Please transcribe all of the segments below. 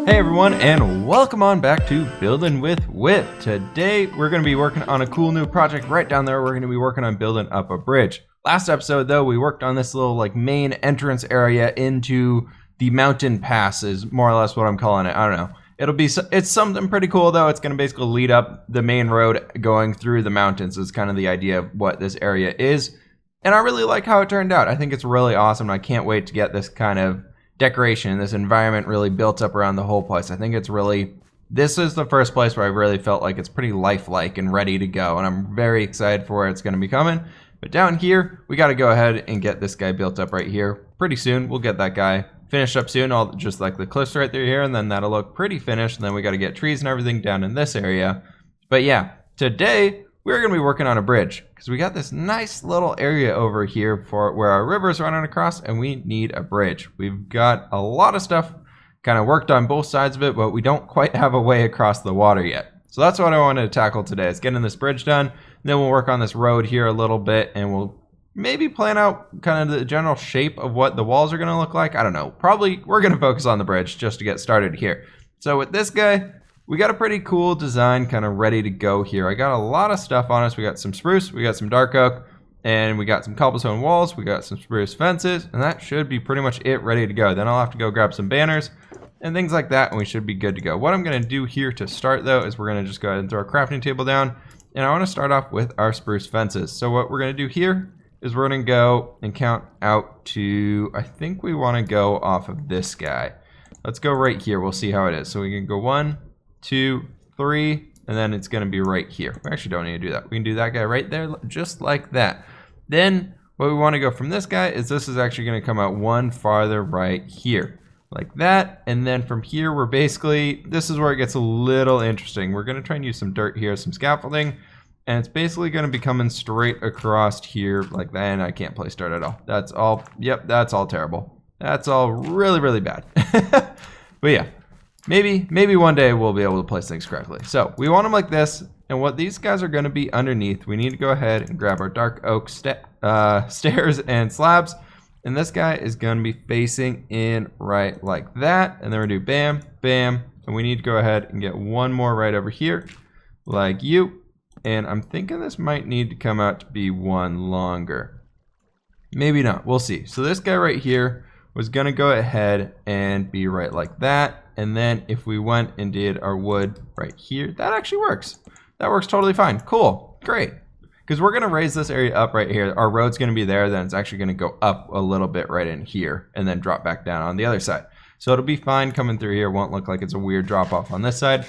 Hey everyone, and welcome on back to Building with fWhip. Today we're going to be working on a cool new project right down there. We're going to be working on building up a bridge. Last episode though, we worked on this little main entrance area into the mountain pass is more or less what I'm calling it. I don't know. It's something pretty cool though. It's going to basically lead up the main road going through the mountains is kind of the idea of what this area is. And I really like how it turned out. I think it's really awesome. I can't wait to get this kind of decoration, this environment really built up around the whole place. I think this is the first place where I really felt like it's pretty lifelike and ready to go, and I'm very excited for where it's going to be coming. But down here, we got to go ahead and get this guy built up right here. Pretty soon, we'll get that guy finished up soon, just like the cliffs right through here, and then that'll look pretty finished, and then we got to get trees and everything down in this area. But yeah, today, we're going to be working on a bridge because we got this nice little area over here for where our river's running across, and we need a bridge. We've got a lot of stuff kind of worked on both sides of it, but we don't quite have a way across the water yet. So that's what I wanted to tackle today, is getting this bridge done. And then we'll work on this road here a little bit, and we'll maybe plan out kind of the general shape of what the walls are going to look like. I don't know. Probably we're going to focus on the bridge just to get started here. So with this guy, we got a pretty cool design kind of ready to go here. I got a lot of stuff on us. We got some spruce, we got some dark oak, and we got some cobblestone walls, we got some spruce fences, and that should be pretty much it ready to go. Then I'll have to go grab some banners and things like that, and we should be good to go. What I'm going to do here to start though is we're going to just go ahead and throw our crafting table down, and I want to start off with our spruce fences. So what we're going to do here is we're going to go and count out to, I think we want to go off of this guy. Let's go right here. We'll see how it is. So we can go 1, 2, 3, and then it's going to be right here. We actually don't need to do that. We can do that guy right there, just like that. Then what we want to go from this guy is this is actually going to come out one farther right here, like that. And then from here, we're basically, this is where it gets a little interesting. We're going to try and use some dirt here, some scaffolding, and it's basically going to be coming straight across here like that. And I can't place dirt at all. That's all, yep, that's all terrible. That's all really, really bad. But yeah. Maybe one day we'll be able to place things correctly. So we want them like this, and what these guys are going to be underneath, we need to go ahead and grab our dark oak stairs and slabs, and this guy is going to be facing in right like that, and then we're going to do bam, bam, and we need to go ahead and get one more right over here, like you, and I'm thinking this might need to come out to be one longer. Maybe not, we'll see. So this guy right here was going to go ahead and be right like that. And then if we went and did our wood right here, that actually works. That works totally fine. Cool. Great. Because we're going to raise this area up right here. Our road's going to be there. Then it's actually going to go up a little bit right in here and then drop back down on the other side. So it'll be fine coming through here. It won't look like it's a weird drop off on this side.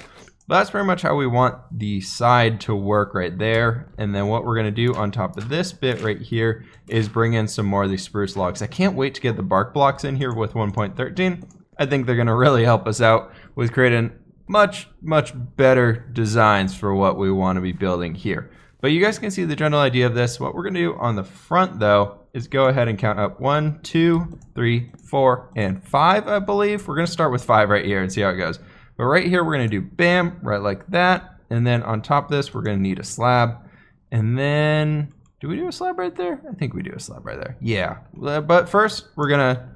But that's pretty much how we want the side to work right there. And then what we're going to do on top of this bit right here is bring in some more of these spruce logs. I can't wait to get the bark blocks in here with 1.13. I think they're going to really help us out with creating much better designs for what we want to be building here. But you guys can see the general idea of this. What we're going to do on the front, though, is go ahead and count up 1, 2, 3, 4, and 5, I believe. We're going to start with 5 right here and see how it goes. But right here, we're going to do bam, right like that. And then on top of this, we're going to need a slab. And then, do we do a slab right there? I think we do a slab right there. Yeah. But first, we're going to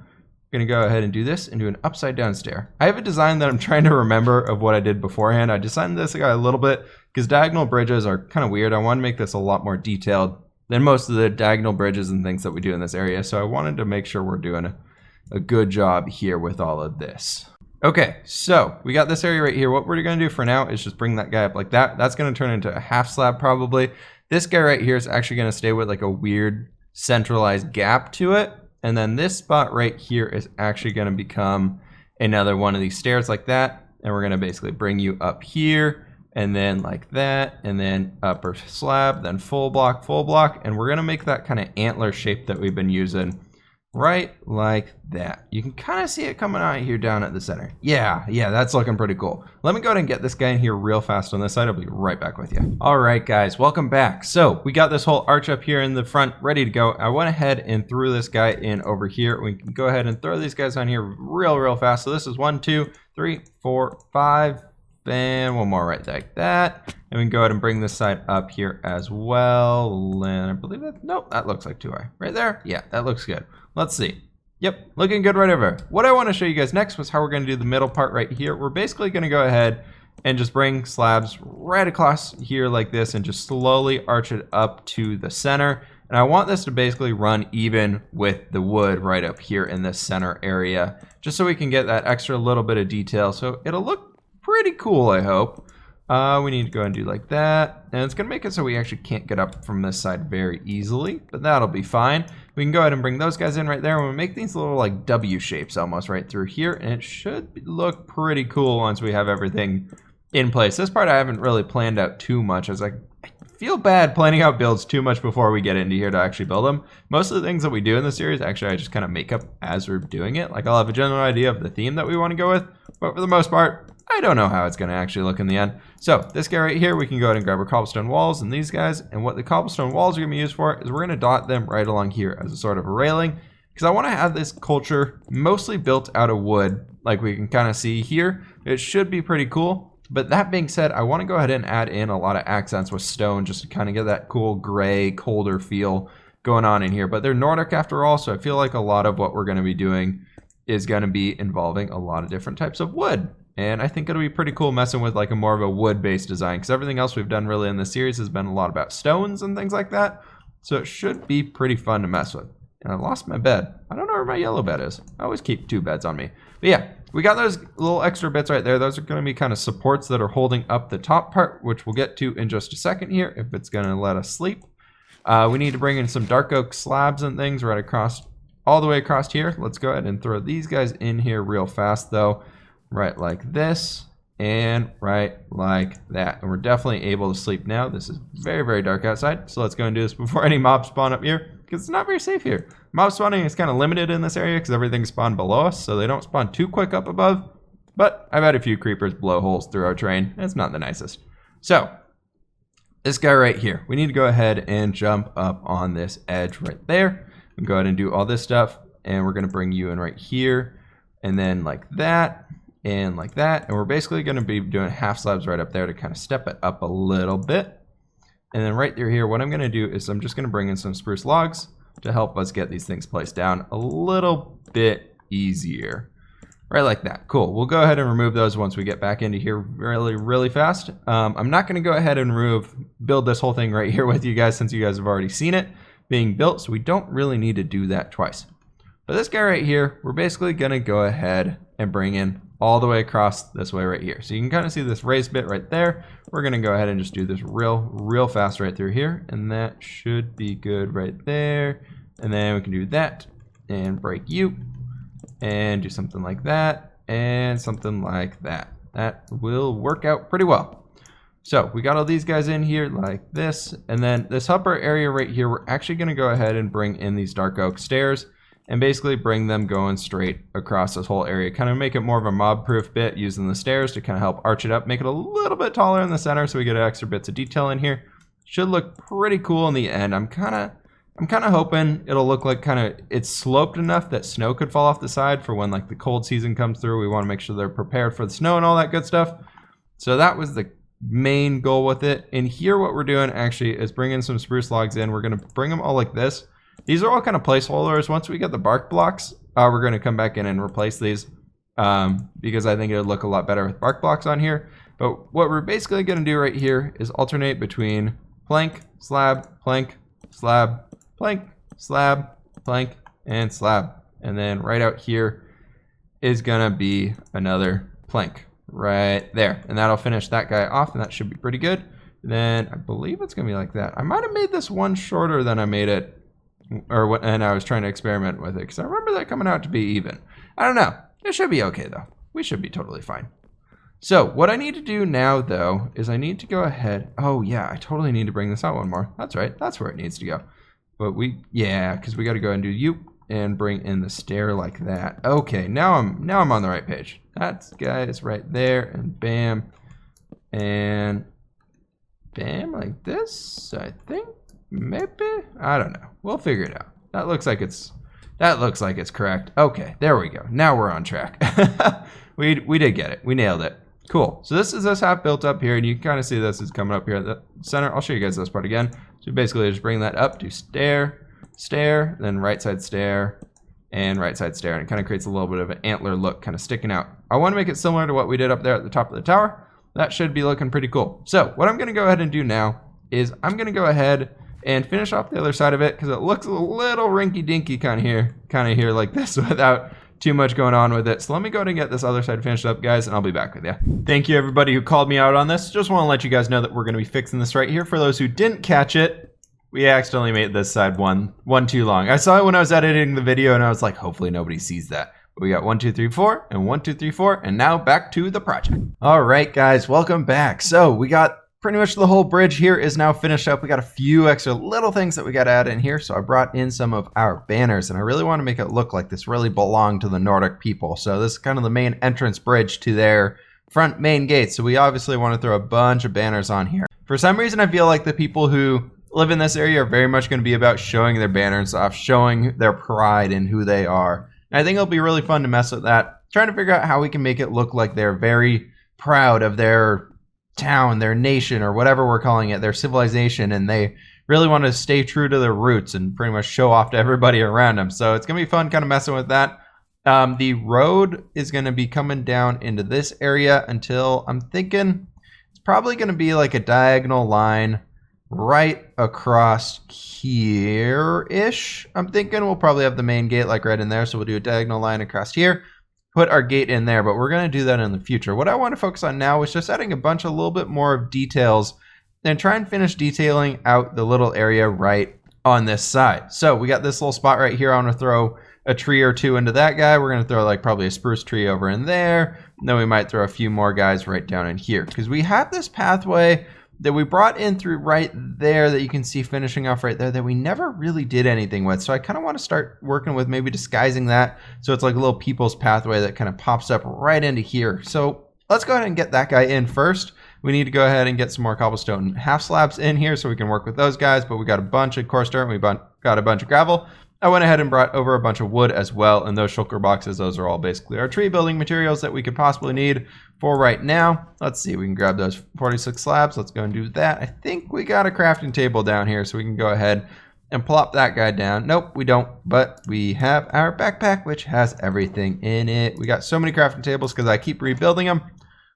go ahead and do this and do an upside down stair. I have a design that I'm trying to remember of what I did beforehand. I designed this guy a little bit because diagonal bridges are kind of weird. I want to make this a lot more detailed than most of the diagonal bridges and things that we do in this area. So I wanted to make sure we're doing a good job here with all of this. Okay, so we got this area right here. What we're going to do for now is just bring that guy up like that. That's going to turn into a half slab probably. This guy right here is actually going to stay with like a weird centralized gap to it. And then this spot right here is actually going to become another one of these stairs like that. And we're going to basically bring you up here and then like that, and then upper slab, then full block. And we're going to make that kind of antler shape that we've been using right like that. You can kind of see it coming out here down at the center. Yeah, that's looking pretty cool. Let me go ahead and get this guy in here real fast on this side. I'll be right back with you. All right, guys, welcome back. So we got this whole arch up here in the front ready to go. I went ahead and threw this guy in over here. We can go ahead and throw these guys on here real fast. So this is 1, 2, 3, 4, 5, and one more right like that. And we can go ahead and bring this side up here as well. And I believe that, nope, that looks like 2i. Right there? Yeah, that looks good. Let's see. Yep, looking good right over. What I want to show you guys next was how we're going to do the middle part right here. We're basically going to go ahead and just bring slabs right across here like this and just slowly arch it up to the center. And I want this to basically run even with the wood right up here in this center area, just so we can get that extra little bit of detail. So it'll look pretty cool, I hope. We need to go and do like that. And it's going to make it so we actually can't get up from this side very easily, but that'll be fine. We can go ahead and bring those guys in right there, and we'll make these little like W shapes almost right through here, and it should look pretty cool once we have everything in place. This part I haven't really planned out too much, as I feel bad planning out builds too much before we get into here to actually build them. Most of the things that we do in the series, actually, I just kind of make up as we're doing it. Like, I'll have a general idea of the theme that we want to go with, but for the most part, I don't know how it's going to actually look in the end. So this guy right here, we can go ahead and grab our cobblestone walls and these guys. And what the cobblestone walls are going to be used for is we're going to dot them right along here as a sort of a railing, because I want to have this culture mostly built out of wood, like we can kind of see here. It should be pretty cool. But that being said, I want to go ahead and add in a lot of accents with stone just to kind of get that cool gray, colder feel going on in here. But they're Nordic after all, so I feel like a lot of what we're going to be doing is going to be involving a lot of different types of wood. And I think it'll be pretty cool messing with like a more of a wood-based design, because everything else we've done really in this series has been a lot about stones and things like that. So it should be pretty fun to mess with. And I lost my bed. I don't know where my yellow bed is. I always keep 2 beds on me. But yeah, we got those little extra bits right there. Those are going to be kind of supports that are holding up the top part, which we'll get to in just a second here if it's going to let us sleep. We need to bring in some dark oak slabs and things right across, all the way across here. Let's go ahead and throw these guys in here real fast though. Right like this and right like that. And we're definitely able to sleep now. This is very, very dark outside. So let's go and do this before any mobs spawn up here, because it's not very safe here. Mob spawning is kind of limited in this area because everything's spawned below us, so they don't spawn too quick up above. But I've had a few creepers blow holes through our terrain. It's not the nicest. So this guy right here, we need to go ahead and jump up on this edge right there and go ahead and do all this stuff. And we're going to bring you in right here, and then like that. And like that, and we're basically going to be doing half slabs right up there to kind of step it up a little bit. And then right through here, what I'm going to do is I'm just going to bring in some spruce logs to help us get these things placed down a little bit easier. Right like that. Cool. We'll go ahead and remove those once we get back into here really, really fast. I'm not going to go ahead and build this whole thing right here with you guys, since you guys have already seen it being built, so we don't really need to do that twice. But this guy right here, we're basically going to go ahead and bring in all the way across this way right here. So you can kind of see this raised bit right there. We're going to go ahead and just do this real fast right through here. And that should be good right there. And then we can do that and break you and do something like that and something like that. That will work out pretty well. So we got all these guys in here like this. And then this upper area right here, we're actually going to go ahead and bring in these dark oak stairs and basically bring them going straight across this whole area. Kind of make it more of a mob-proof bit using the stairs to kind of help arch it up, make it a little bit taller in the center so we get extra bits of detail in here. Should look pretty cool in the end. I'm kind of hoping it'll look like it's sloped enough that snow could fall off the side for when like the cold season comes through. We want to make sure they're prepared for the snow and all that good stuff. So that was the main goal with it. And here what we're doing actually is bringing some spruce logs in. We're going to bring them all like this. These are all kind of placeholders. Once we get the bark blocks, we're going to come back in and replace these because I think it would look a lot better with bark blocks on here. But what we're basically going to do right here is alternate between plank, slab, plank, slab, plank, slab, plank, and slab. And then right out here is going to be another plank right there. And that'll finish that guy off, and that should be pretty good. Then I believe it's going to be like that. I might have made this one shorter than I made it. And I was trying to experiment with it because I remember that coming out to be even. I don't know. It should be okay though. We should be totally fine. So what I need to do now though is I need to go ahead. Oh yeah, I totally need to bring this out one more. That's right. That's where it needs to go. But because we got to go and do you and bring in the stair like that. Okay, now I'm on the right page. That guy is right there, and bam, and bam like this. I think. Maybe? I don't know. We'll figure it out. That looks like it's correct. Okay, there we go. Now we're on track. we did get it. We nailed it. Cool. So this is this half built up here, and you can kind of see this is coming up here at the center. I'll show you guys this part again. So basically just bring that up to stair, stair, then right side stair, and right side stair, and it kind of creates a little bit of an antler look kind of sticking out. I want to make it similar to what we did up there at the top of the tower. That should be looking pretty cool. So what I'm going to go ahead and do now is I'm going to go ahead and finish off the other side of it because it looks a little rinky-dinky kind of here like this without too much going on with it. So let me go ahead and get this other side finished up, guys, and I'll be back with you. Thank you, everybody who called me out on this. Just want to let you guys know that we're going to be fixing this right here. For those who didn't catch it, we accidentally made this side one too long. I saw it when I was editing the video, and I was like, hopefully nobody sees that. But we got 1, 2, 3, 4, and 1, 2, 3, 4, and now back to the project. All right, guys, welcome back. So we got pretty much the whole bridge here is now finished up. We got a few extra little things that we got to add in here. So I brought in some of our banners, and I really want to make it look like this really belonged to the Nordic people. So this is kind of the main entrance bridge to their front main gate. So we obviously want to throw a bunch of banners on here. For some reason, I feel like the people who live in this area are very much going to be about showing their banners off, showing their pride in who they are. And I think it'll be really fun to mess with that, trying to figure out how we can make it look like they're very proud of their town, their nation, or whatever we're calling it, their civilization, and they really want to stay true to their roots and pretty much show off to everybody around them. So it's gonna be fun kind of messing with that. The road is gonna be coming down into this area until I'm thinking it's probably gonna be like a diagonal line right across here-ish. I'm thinking we'll probably have the main gate like right in there, so we'll do a diagonal line across here, put our gate in there, but we're going to do that in the future. What I want to focus on now is just adding a little bit more of details and try and finish detailing out the little area right on this side. So we got this little spot right here. I want to throw a tree or two into that guy. We're going to throw like probably a spruce tree over in there. And then we might throw a few more guys right down in here because we have this pathway that we brought in through right there that you can see finishing off right there that we never really did anything with. So I kind of want to start working with maybe disguising that so it's like a little people's pathway that kind of pops up right into here. So let's go ahead and get that guy in first. We need to go ahead and get some more cobblestone half slabs in here so we can work with those guys, but we got a bunch of coarse dirt and we got a bunch of gravel. I went ahead and brought over a bunch of wood as well, and those shulker boxes, those are all basically our tree building materials that we could possibly need for right now. Let's see, we can grab those 46 slabs. Let's go and do that. I think we got a crafting table down here, so we can go ahead and plop that guy down. Nope, we don't, but we have our backpack, which has everything in it. We got so many crafting tables because I keep rebuilding them.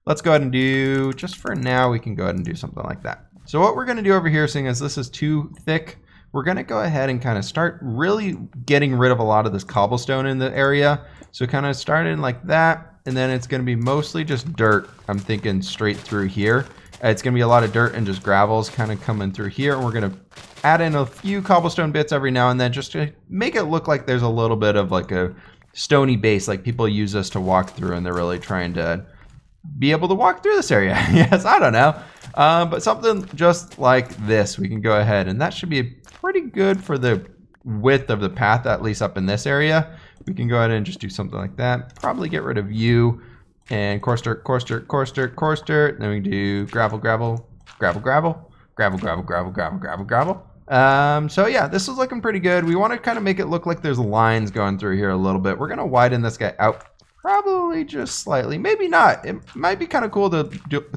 Let's go ahead and do, just for now, we can go ahead and do something like that. So what we're going to do over here, seeing as this is too thick, we're going to go ahead and kind of start really getting rid of a lot of this cobblestone in the area. So kind of starting like that, and then it's going to be mostly just dirt, I'm thinking, straight through here. It's going to be a lot of dirt and just gravels kind of coming through here. And we're going to add in a few cobblestone bits every now and then just to make it look like there's a little bit of like a stony base, like people use this to walk through, and they're really trying to be able to walk through this area. Yes, I don't know. But something just like this, we can go ahead, and that should be pretty good for the width of the path, at least up in this area. We can go ahead and just do something like that. Probably get rid of you and coarse dirt, coarse dirt, coarse dirt, coarse dirt. Then we can do gravel, gravel, gravel, gravel, gravel, gravel, gravel, gravel, gravel, gravel. So yeah, this is looking pretty good. We want to kind of make it look like there's lines going through here a little bit. We're going to widen this guy out probably just slightly, maybe not. It might be kind of cool to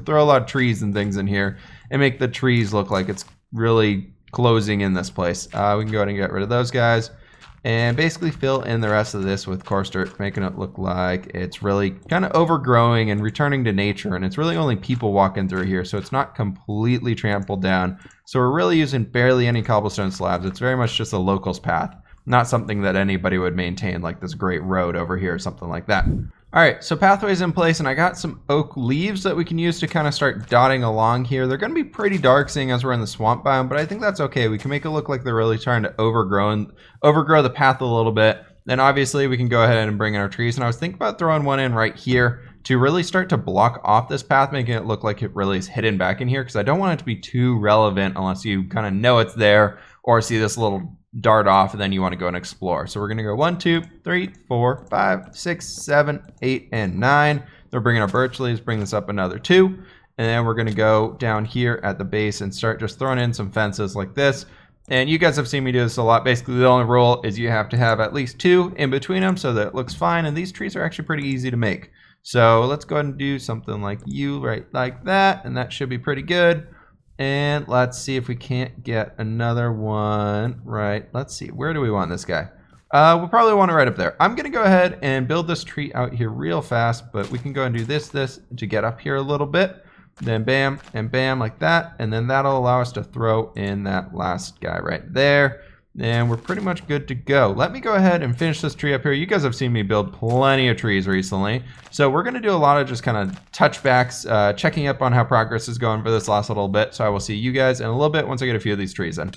throw a lot of trees and things in here and make the trees look like it's really closing in this place. We can go ahead and get rid of those guys and basically fill in the rest of this with coarse dirt, making it look like it's really kind of overgrowing and returning to nature, and it's really only people walking through here, so it's not completely trampled down. So we're really using barely any cobblestone slabs. It's very much just a local's path, not something that anybody would maintain, like this great road over here or something like that. All right, so pathway's in place, and I got some oak leaves that we can use to kind of start dotting along here. They're going to be pretty dark seeing as we're in the swamp biome, but I think that's okay. We can make it look like they're really trying to overgrow the path a little bit. Then obviously we can go ahead and bring in our trees, and I was thinking about throwing one in right here to really start to block off this path, making it look like it really is hidden back in here, because I don't want it to be too relevant unless you kind of know it's there or see this little dart off and then you want to go and explore. So we're going to go 1, 2, 3, 4, 5, 6, 7, 8, and 9. We're bringing our birch leaves, bring this up another 2. And then we're going to go down here at the base and start just throwing in some fences like this. And you guys have seen me do this a lot. Basically, the only rule is you have to have at least 2 in between them so that it looks fine. And these trees are actually pretty easy to make. So let's go ahead and do something like you right like that. And that should be pretty good. And let's see if we can't get another one right. Let's see. Where do we want this guy? We'll probably want it right up there. I'm gonna go ahead and build this tree out here real fast, but we can go and do this to get up here a little bit. Then bam and bam like that, and then that'll allow us to throw in that last guy right there. And we're pretty much good to go. Let me go ahead and finish this tree up here. You guys have seen me build plenty of trees recently. So we're gonna do a lot of just kind of touchbacks, checking up on how progress is going for this last little bit. So I will see you guys in a little bit once I get a few of these trees in.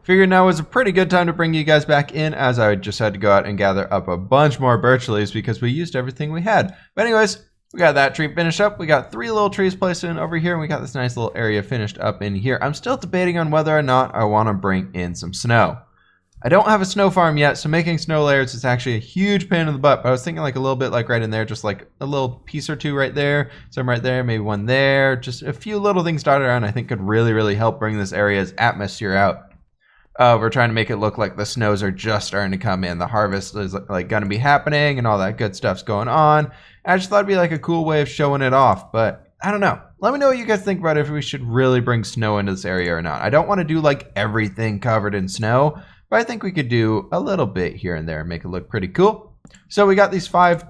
Figured now was a pretty good time to bring you guys back in, as I just had to go out and gather up a bunch more birch leaves because we used everything we had. But anyways, we got that tree finished up. We got 3 little trees placed in over here, and we got this nice little area finished up in here. I'm still debating on whether or not I want to bring in some snow. I don't have a snow farm yet, so making snow layers is actually a huge pain in the butt. But I was thinking like a little bit like right in there, just like a little piece or two right there, some right there, maybe one there. Just a few little things dotted around I think could really, really help bring this area's atmosphere out. We're trying to make it look like the snows are just starting to come in. The harvest is like going to be happening and all that good stuff's going on. I just thought it'd be like a cool way of showing it off, but I don't know. Let me know what you guys think about if we should really bring snow into this area or not. I don't want to do like everything covered in snow, but I think we could do a little bit here and there and make it look pretty cool. So we got these 4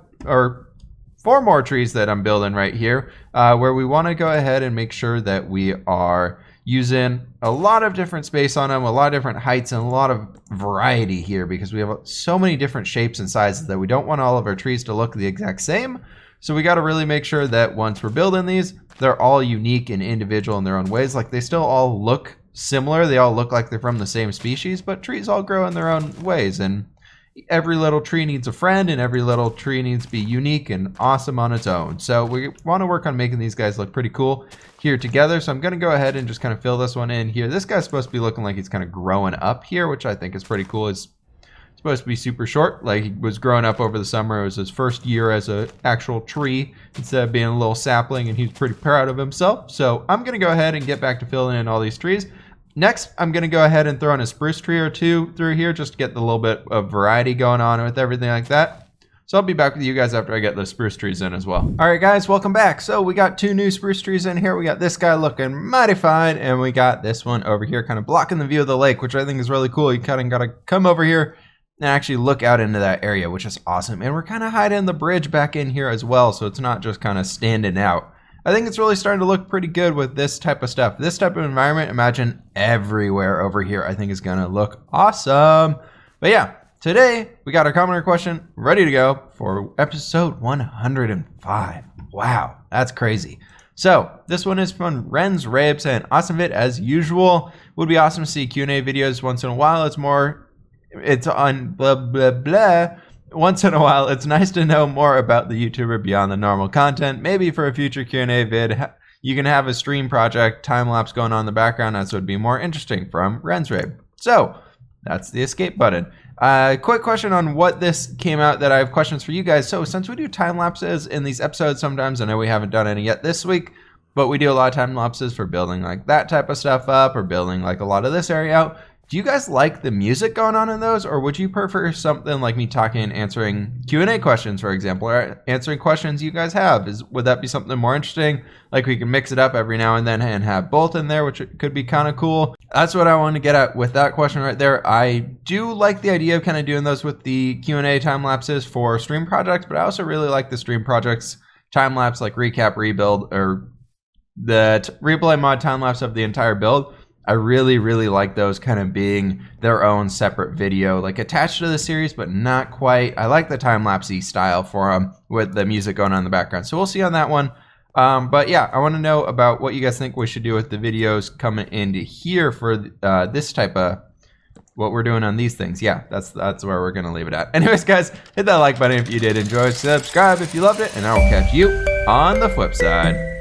more trees that I'm building right here, where we want to go ahead and make sure that we are using a lot of different space on them, a lot of different heights, and a lot of variety here because we have so many different shapes and sizes that we don't want all of our trees to look the exact same. So we got to really make sure that once we're building these, they're all unique and individual in their own ways. Like they still all look similar. They all look like they're from the same species, but trees all grow in their own ways. And every little tree needs a friend, and every little tree needs to be unique and awesome on its own. So we want to work on making these guys look pretty cool here together. So I'm going to go ahead and just kind of fill this one in here. This guy's supposed to be looking like he's kind of growing up here, which I think is pretty cool. It's supposed to be super short, like he was growing up over the summer. It was his first year as an actual tree instead of being a little sapling, and he's pretty proud of himself. So I'm going to go ahead and get back to filling in all these trees. Next, I'm going to go ahead and throw in a spruce tree or 2 through here just to get the little bit of variety going on with everything like that. So I'll be back with you guys after I get the spruce trees in as well. All right, guys, welcome back. So we got 2 new spruce trees in here. We got this guy looking mighty fine, and we got this one over here kind of blocking the view of the lake, which I think is really cool. You kind of got to come over here and actually look out into that area, which is awesome. And we're kind of hiding the bridge back in here as well, so it's not just kind of standing out. I think it's really starting to look pretty good with this type of stuff. This type of environment, imagine everywhere over here, I think is going to look awesome. But yeah, today we got our commenter question ready to go for episode 105. Wow, that's crazy. So this one is from Ren's Ribs, and awesome vid as usual. Would be awesome to see Q&A videos once in a while. It's on blah, blah, blah. Once in a while, it's nice to know more about the YouTuber beyond the normal content. Maybe for a future Q&A vid, you can have a stream project time-lapse going on in the background. That would be more interesting from Ren's Rib. So that's the escape button. Quick question on what this came out that I have questions for you guys. So since we do time lapses in these episodes sometimes, I know we haven't done any yet this week, but we do a lot of time lapses for building like that type of stuff up or building like a lot of this area out. Do you guys like the music going on in those, or would you prefer something like me talking and answering Q&A questions, for example, or answering questions you guys have? Would that be something more interesting? Like we can mix it up every now and then and have both in there, which could be kind of cool. That's what I want to get at with that question right there. I do like the idea of kind of doing those with the Q&A time lapses for stream projects, but I also really like the stream projects time lapse, like recap, rebuild, or the replay mod time lapse of the entire build. I really, really like those kind of being their own separate video, like attached to the series, but not quite. I like the time-lapse-y style for them with the music going on in the background. So we'll see on that one. But yeah, I want to know about what you guys think we should do with the videos coming into here for this type of what we're doing on these things. Yeah, that's where we're going to leave it at. Anyways, guys, hit that like button if you did enjoy. Subscribe if you loved it, and I will catch you on the flip side.